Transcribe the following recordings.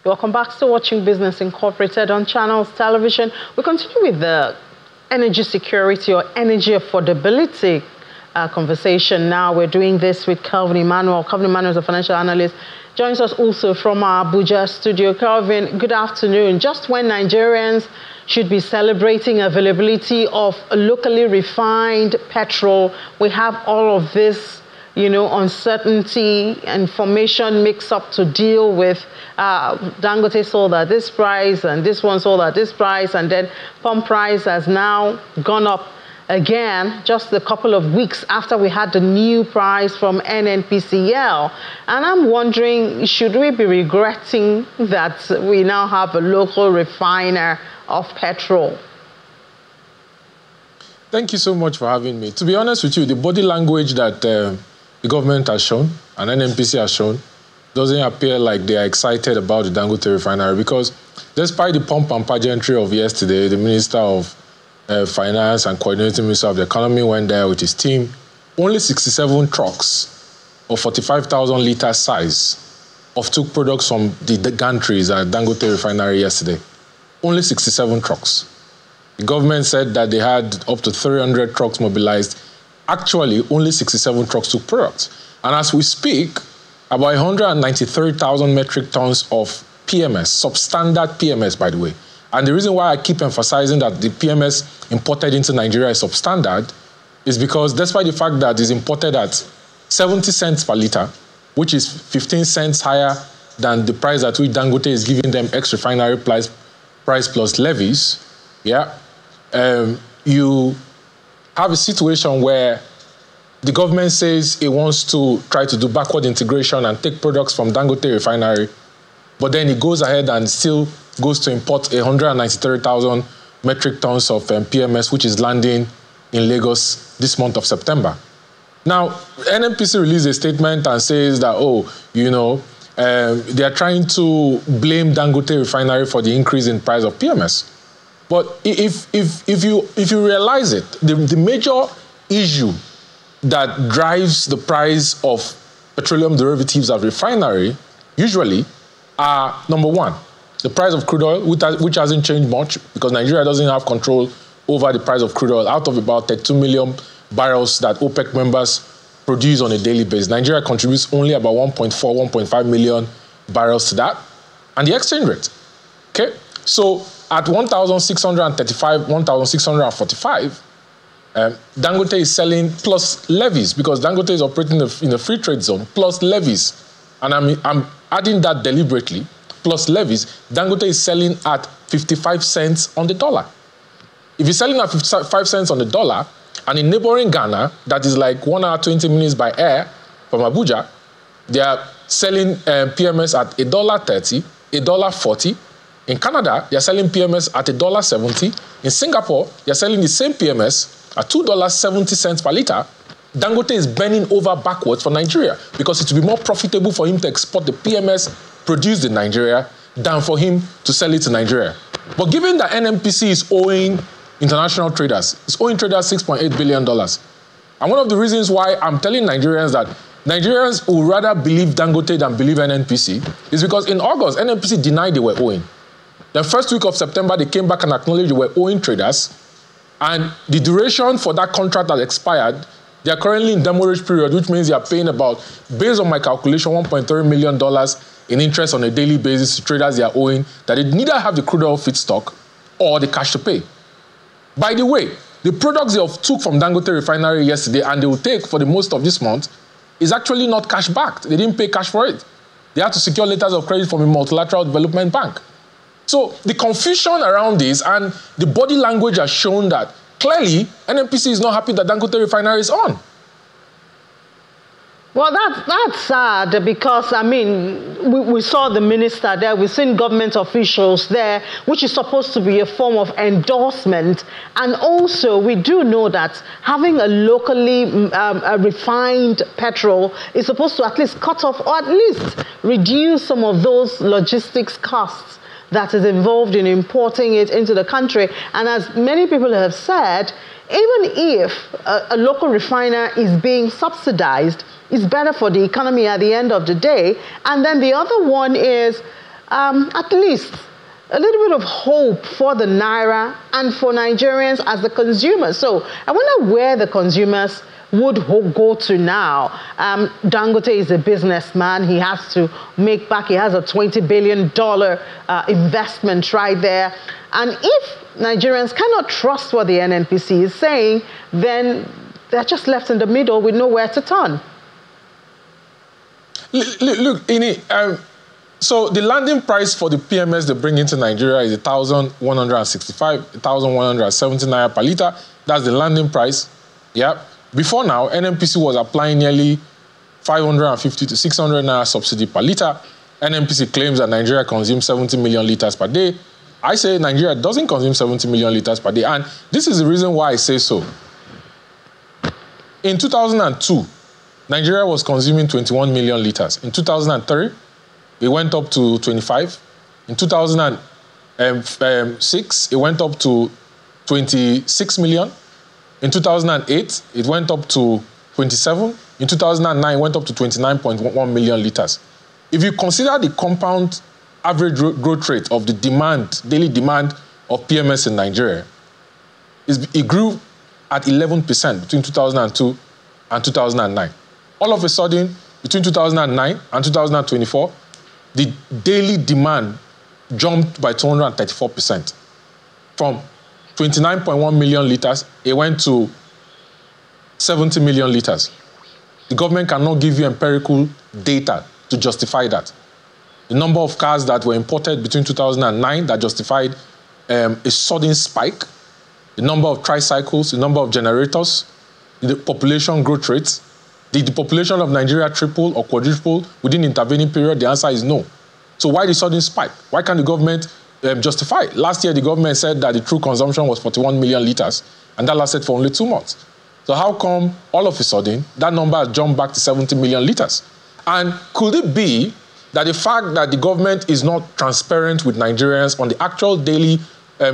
Welcome back to Watching Business Incorporated on Channels Television. We continue with the energy security or energy affordability conversation. Now we're doing this with Kelvin Emmanuel. Kelvin Emmanuel is a financial analyst. Joins us also from our Abuja studio. Kelvin, good afternoon. Just when Nigerians should be celebrating availability of locally refined petrol, we have all of this, uncertainty, information mix-up to deal with. Dangote sold at this price, and this one sold at this price, and then pump price has now gone up again just a couple of weeks after we had the new price from NNPCL. And I'm wondering, should we be regretting that we now have a local refiner of petrol? Thank you so much for having me. To be honest with you, the body language that the government has shown and NNPC has shown doesn't appear like they are excited about the Dangote refinery, because despite the pomp and pageantry of yesterday, the Minister of Finance and Coordinating Minister of the Economy went there with his team. Only 67 trucks of 45,000 litre size took products from the gantries at Dangote refinery yesterday. Only 67 trucks. The government said that they had up to 300 trucks mobilized. Actually, only 67 trucks took products. And as we speak, about 193,000 metric tons of PMS, substandard PMS, by the way. And the reason why I keep emphasizing that the PMS imported into Nigeria is substandard is because despite the fact that it's imported at 70 cents per litre, which is 15 cents higher than the price at which Dangote is giving them ex-refinery price plus levies, you have a situation where the government says it wants to try to do backward integration and take products from Dangote refinery, but then it goes ahead and still goes to import 193,000 metric tons of PMS, which is landing in Lagos this month of September. Now, NNPC released a statement and says that, they are trying to blame Dangote refinery for the increase in price of PMS. But if you realize it, the major issue that drives the price of petroleum derivatives at refinery usually are, number one, the price of crude oil, which hasn't changed much because Nigeria doesn't have control over the price of crude oil. Out of about 32 million barrels that OPEC members produce on a daily basis, Nigeria contributes only about 1.5 million barrels to that. And the exchange rate, okay? So at 1,635, 1,645, Dangote is selling plus levies because Dangote is operating in a free trade zone, plus levies. And I'm adding that deliberately. Plus levies, Dangote is selling at 55 cents on the dollar. If you're selling at 55 cents on the dollar, and in neighboring Ghana, that is like 1 hour, 20 minutes by air from Abuja, they are selling PMS at $1.30, $1.40. In Canada, they are selling PMS at $1.70. In Singapore, they are selling the same PMS at $2.70 per litre. Dangote is bending over backwards for Nigeria because it will be more profitable for him to export the PMS produced in Nigeria than for him to sell it to Nigeria. But given that NNPC is owing international traders, it's owing traders $6.8 billion. And one of the reasons why I'm telling Nigerians that Nigerians would rather believe Dangote than believe NNPC is because in August, NNPC denied they were owing. The first week of September, they came back and acknowledged they were owing traders. And the duration for that contract that expired, they are currently in demurrage period, which means they are paying about, based on my calculation, $1.3 million in interest on a daily basis to traders they are owing, that they neither have the crude oil feedstock or the cash to pay. By the way, the products they took from Dangote refinery yesterday and they will take for the most of this month is actually not cash backed. They didn't pay cash for it. They had to secure letters of credit from a multilateral development bank. So the confusion around this and the body language has shown that clearly NNPC is not happy that Dangote refinery is on. Well, that's sad because, we saw the minister there, we've seen government officials there, which is supposed to be a form of endorsement. And also, we do know that having a locally refined petrol is supposed to at least cut off or at least reduce some of those logistics costs that is involved in importing it into the country. And as many people have said, even if a local refiner is being subsidized, it's better for the economy at the end of the day. And then the other one is at least a little bit of hope for the Naira and for Nigerians as the consumers. So I wonder where the consumers would go to now. Dangote is a businessman. He has to make back. He has a $20 billion investment right there. And if Nigerians cannot trust what the NNPC is saying, then they're just left in the middle with nowhere to turn. Look, so the landing price for the PMS they bring into Nigeria is 1,165, 1,170 naira per litre. That's the landing price. Yeah. Before now, NNPC was applying nearly 550 to 600 naira subsidy per litre. NNPC claims that Nigeria consumes 70 million litres per day. I say Nigeria doesn't consume 70 million litres per day. And this is the reason why I say so. In 2002, Nigeria was consuming 21 million litres. In 2003, it went up to 25. In 2006, it went up to 26 million. In 2008, it went up to 27. In 2009, it went up to 29.1 million litres. If you consider the compound average growth rate of the demand, daily demand of PMS in Nigeria, it grew at 11% between 2002 and 2009. All of a sudden, between 2009 and 2024, the daily demand jumped by 234%. From 29.1 million litres, it went to 70 million litres. The government cannot give you empirical data to justify that. The number of cars that were imported between 2009 that justified a sudden spike, the number of tricycles, the number of generators, the population growth rates. Did the population of Nigeria triple or quadruple within the intervening period? The answer is no. So why the sudden spike? Why can't the government justify it? Last year, the government said that the true consumption was 41 million litres, and that lasted for only 2 months. So how come all of a sudden that number has jumped back to 70 million litres? And could it be that the fact that the government is not transparent with Nigerians on the actual daily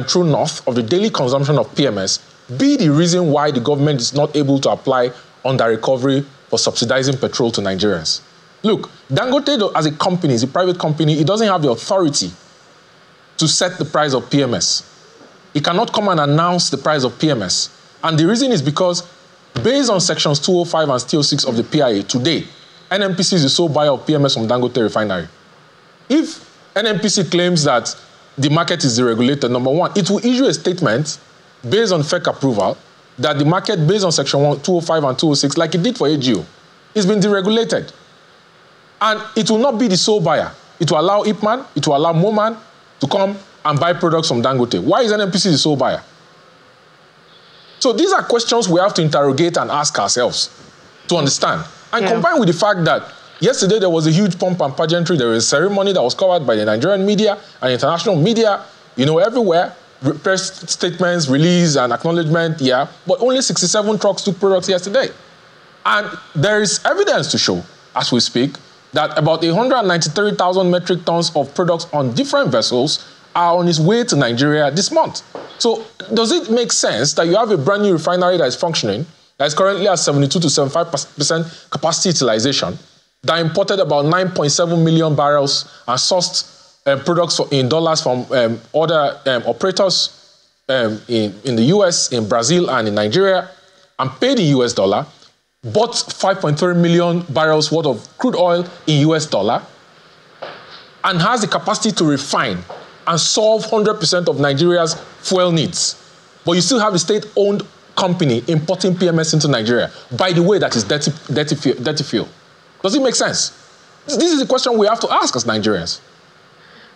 true north of the daily consumption of PMS be the reason why the government is not able to apply under recovery for subsidizing petrol to Nigerians? Look, Dangote as a company, is a private company, it doesn't have the authority to set the price of PMS. It cannot come and announce the price of PMS. And the reason is because based on sections 205 and 206 of the PIA today, NNPC is the sole buyer of PMS from Dangote refinery. If NNPC claims that the market is deregulated, number one, it will issue a statement based on FEC approval that the market, based on section 205 and 206, like it did for AGO, is been deregulated. And it will not be the sole buyer. It will allow Ipman, it will allow Moman to come and buy products from Dangote. Why is NNPC the sole buyer? So these are questions we have to interrogate and ask ourselves to understand. And combined with the fact that yesterday there was a huge pomp and pageantry, there was a ceremony that was covered by the Nigerian media and international media, everywhere, press statements, release and acknowledgement, but only 67 trucks took products yesterday. And there is evidence to show, as we speak, that about 193,000 metric tons of products on different vessels are on its way to Nigeria this month. So does it make sense that you have a brand new refinery that is functioning, that is currently at 72 to 75% capacity utilization, that imported about 9.7 million barrels and sourced products in dollars from other operators in the US, in Brazil, and in Nigeria, and paid in US dollar, bought 5.3 million barrels worth of crude oil in US dollar, and has the capacity to refine and solve 100% of Nigeria's fuel needs. But you still have a state-owned company importing PMS into Nigeria. By the way, that is dirty fuel. Does it make sense? This is a question we have to ask as Nigerians.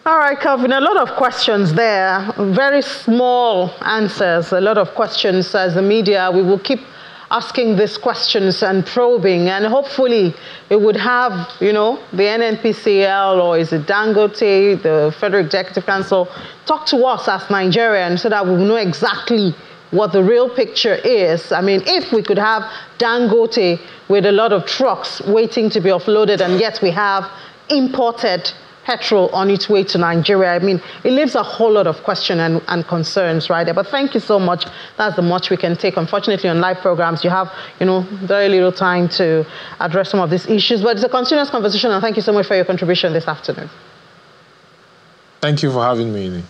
All right, Calvin, a lot of questions there, very small answers, a lot of questions. As the media, we will keep asking these questions and probing, and hopefully it would have, the NNPCL, or is it Dangote, the Federal Executive Council, talk to us as Nigerians so that we know exactly what the real picture is. I mean, if we could have Dangote with a lot of trucks waiting to be offloaded, and yet we have imported petrol on its way to Nigeria, I mean, it leaves a whole lot of questions and concerns right there. But thank you so much. That's the much we can take. Unfortunately, on live programs, you have, very little time to address some of these issues. But it's a continuous conversation, and thank you so much for your contribution this afternoon. Thank you for having me.